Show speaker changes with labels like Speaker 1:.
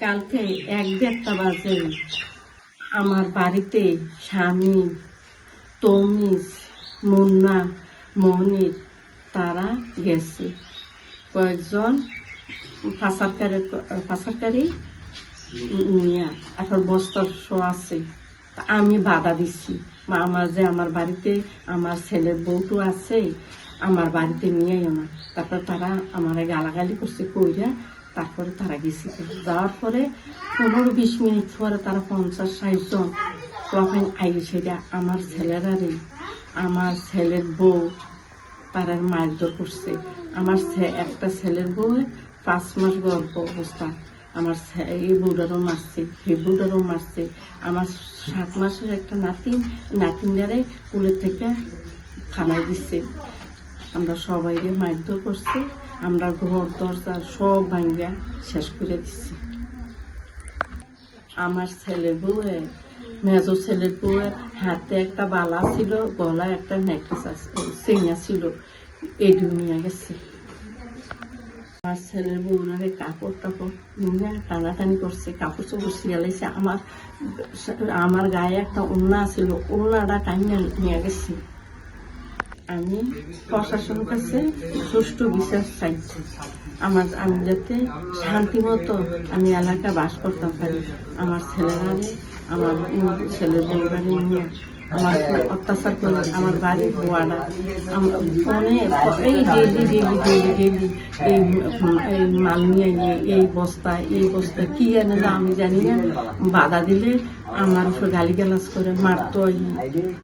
Speaker 1: কালকে 1-1:30 বাজে আমার বাড়িতে স্বামী, তমিজ, মুন্না, মনির তারা গেছে। কয়েকজন পাচারকারী নিয়ে এখন বস্তার শো আছে। আমি বাধা দিচ্ছি, আমার বাড়িতে আমার ছেলের বউটু আছে, আমার বাড়িতে নিয়েও না। তারপর তারা আমার গালাগালি করছে কইরা, তারপরে তারা গেছে। যাওয়ার পরে 15-20 মিনিট পরে তারা 50-60 জন তখন সেটা আমার ছেলেরারে, আমার ছেলের বউ তারা মারধর করছে। আমার একটা ছেলের বউ 5 মাস গর্ভ অবস্থা, আমার এই বউটারও মারছে, সেই বউটারও মারছে। আমার 7 মাসের একটা নাতিনদারে কুলের থেকে থানায় দিচ্ছে। আমরা সবাই মারধর করছি, আমরা ঘর দরজা সব ভাঙ্গা শেষ করে দিচ্ছি। আমার ছেলের বউয়ে, মেজো ছেলের বউয়ের হাতে একটা বালা ছিল, গলায় একটা নেকলেস চেইনা ছিল, এই নিয়ে গেছে। আমার ছেলের বউরারে কাপড় টাপড় নিয়ে টানাটানি করছে, কাপড় চোপড় শিয়ালাইছে। আমার গায়ে একটা ওড়না ছিল, ওড়নাটা টানিয়ে নিয়ে গেছে। আমি প্রশাসনের কাছে সুষ্ঠু বিচার চাইছি। আমি যাতে শান্তি মতো আমি এলাকা বাস করতে পারি। আমার ছেলেরারে, আমার ছেলের বউরারে নিয়ে আমার অত্যাচার করে আমার বাড়ির বোয়ারা ফোনে এই ডেলি এই মাল নিয়ে এই বস্তা কি এনে আমি জানি না। বাধা দিলে আমার উপর গালিগালাজ করে মারতো।